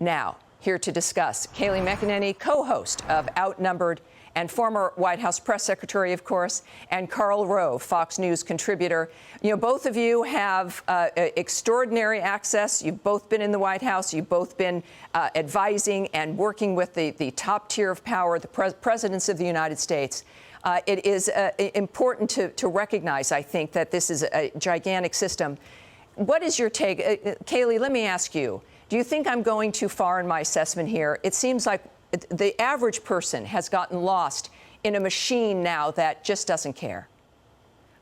Now, here to discuss, Kayleigh McEnany, co-host of Outnumbered and former White House press secretary, of course, and Karl Rove, Fox News contributor. You know, both of you have extraordinary access. You've both been in the White House. You've both been advising and working with the top tier of power, the presidents of the United States. It is important to recognize, I think, that this is a gigantic system. What is your take? Kayleigh, let me ask you, do you think I'm going too far in my assessment here? It seems like the average person has gotten lost in a machine now that just doesn't care.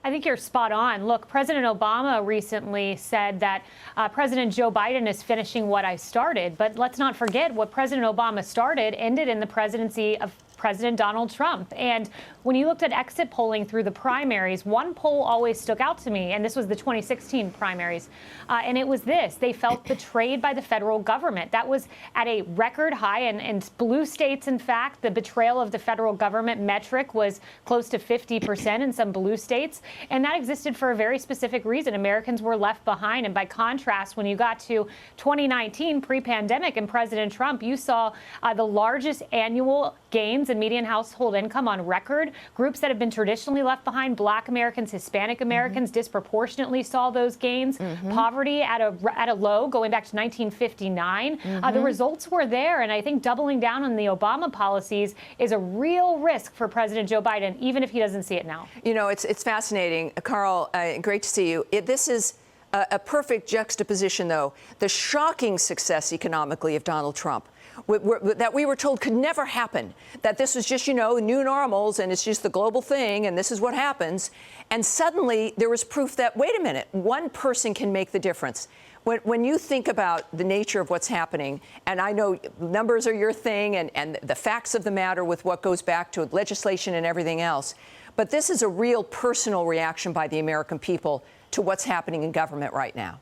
I think you're spot on. Look, President Obama recently said that President Joe Biden is finishing what I started. But let's not forget what President Obama started ended in the presidency of President Donald Trump. And when you looked at exit polling through the primaries, one poll always stuck out to me, and this was the 2016 primaries, and it was this: they felt betrayed by the federal government. That was at a record high, and in blue states, in fact, the betrayal of the federal government metric was close to 50% in some blue states, and that existed for a very specific reason. Americans were left behind, and by contrast, when you got to 2019, pre-pandemic, and President Trump, you saw the largest annual gains in median household income on record. Groups that have been traditionally left behind, Black Americans, Hispanic Americans, disproportionately saw those gains. Poverty at a low going back to 1959. The results were there, and I think doubling down on the Obama policies is a real risk for President Joe Biden, even if he doesn't see it now. You know, it's fascinating. Karl, great to see you. This is a perfect juxtaposition, though. The shocking success economically of Donald Trump, that we were told could never happen, that this was just, you know, new normals and it's just the global thing and this is what happens. And suddenly there was proof that, wait a minute, one person can make the difference. When you think about the nature of what's happening, and I know numbers are your thing and the facts of the matter with what goes back to legislation and everything else, but this is a real personal reaction by the American people to what's happening in government right now.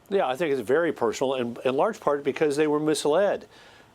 Yeah, I think it's very personal, and in large part because they were misled.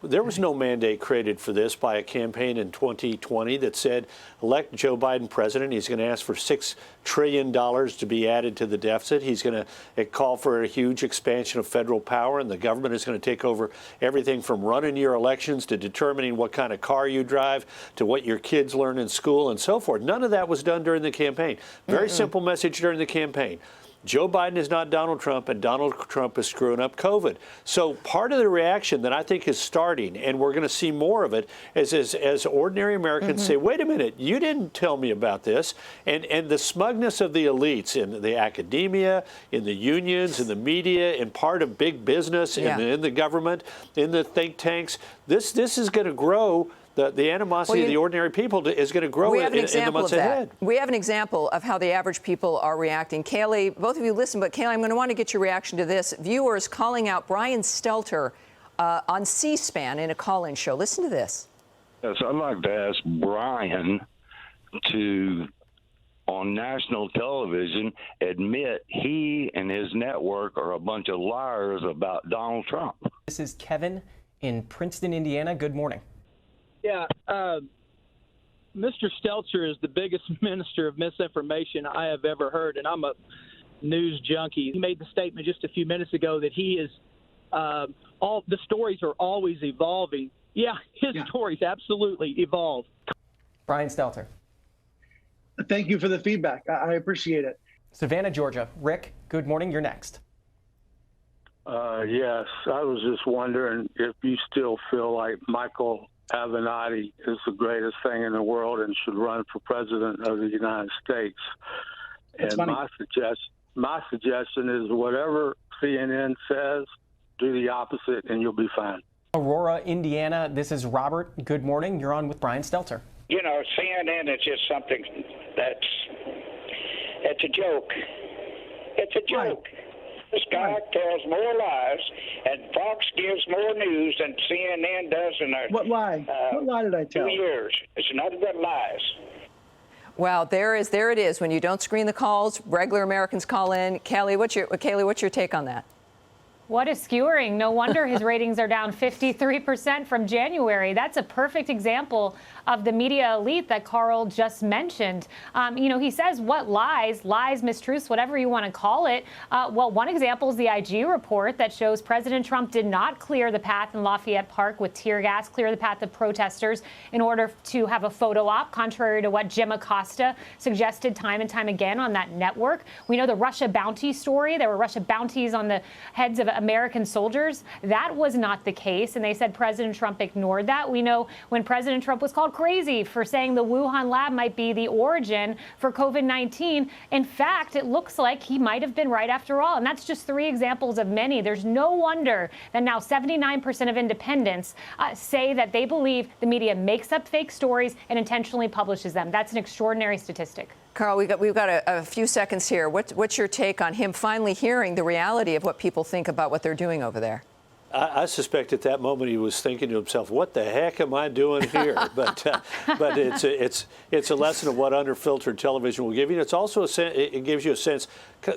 There was no mandate created for this by a campaign in 2020 that said, elect Joe Biden president. He's going to ask for $6 trillion to be added to the deficit. He's going to call for a huge expansion of federal power, and the government is going to take over everything from running your elections to determining what kind of car you drive to what your kids learn in school and so forth. None of that was done during the campaign. Very simple message during the campaign. Joe Biden is not Donald Trump, and Donald Trump is screwing up COVID. So part of the reaction that I think is starting, and we're going to see more of it, is as ordinary Americans say, wait a minute, you didn't tell me about this. And the smugness of the elites in the academia, in the unions, in the media, in part of big business, in the government, in the think tanks, this is going to grow. The animosity of the ordinary people is going to grow in the months ahead. We have an example of how the average people are reacting. Kayleigh, both of you listen, but Kayleigh, I'm going to want to get your reaction to this. Viewers calling out Brian Stelter on C-SPAN in a call-in show. Listen to this. Yes, I'd like to ask Brian to, on national television, admit he and his network are a bunch of liars about Donald Trump. This is Kevin in Princeton, Indiana. Good morning. Yeah, Mr. Stelter is the biggest minister of misinformation I have ever heard, and I'm a news junkie. He made the statement just a few minutes ago that he is all the stories are always evolving. Yeah, his stories absolutely evolve. Brian Stelter. Thank you for the feedback. I appreciate it. Savannah, Georgia. Rick, good morning. You're next. Yes, I was just wondering if you still feel like Michael Avenatti is the greatest thing in the world and should run for president of the United States. That's and funny. my suggestion is whatever CNN says, do the opposite and you'll be fine. Aurora, Indiana. This is Robert. Good morning. You're on with Brian Stelter. You know, CNN is just something it's a joke. It's a joke. This guy tells more lies, and Fox gives more news than CNN does in their What lie? What lie did I tell? 2 years. It's nothing but lies. Wow, there it is. When you don't screen the calls, regular Americans call in. Kayleigh, what's your take on that? What a skewering. No wonder his ratings are down 53% from January. That's a perfect example of the media elite that Karl just mentioned. He says what lies, mistruths, whatever you want to call it. Well, one example is the IG report that shows President Trump did not clear the path in Lafayette Park with tear gas, clear the path of protesters in order to have a photo op, contrary to what Jim Acosta suggested time and time again on that network. We know the Russia bounty story. There were Russia bounties on the heads of American soldiers. That was not the case, and they said President Trump ignored that. We know when President Trump was called crazy for saying the Wuhan lab might be the origin for COVID-19. In fact, it looks like he might have been right after all, and that's just 3 examples of many. There's no wonder that now 79% of independents say that they believe the media makes up fake stories and intentionally publishes them. That's an extraordinary statistic. Karl, we've got a few seconds here. What's your take on him finally hearing the reality of what people think about what they're doing over there? I suspect at that moment he was thinking to himself, "What the heck am I doing here?" But it's a lesson of what unfiltered television will give you. And it's also it gives you a sense.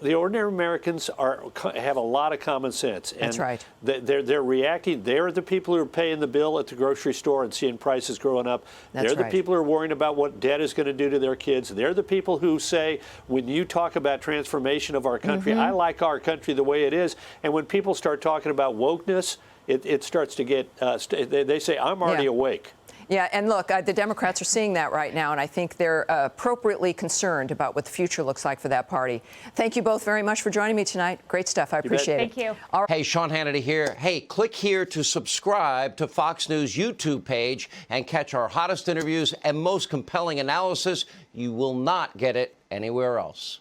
The ordinary Americans have a lot of common sense. And that's right. They're reacting. They're the people who are paying the bill at the grocery store and seeing prices growing up. They're the people who are worrying about what debt is going to do to their kids. They're the people who say, when you talk about transformation of our country, I like our country the way it is. And when people start talking about wokeness, it starts to get, they say, I'm already awake. Yeah, and look, the Democrats are seeing that right now, and I think they're appropriately concerned about what the future looks like for that party. Thank you both very much for joining me tonight. Great stuff. I appreciate it. Thank you. Hey, Sean Hannity here. Hey, click here to subscribe to Fox News YouTube page and catch our hottest interviews and most compelling analysis. You will not get it anywhere else.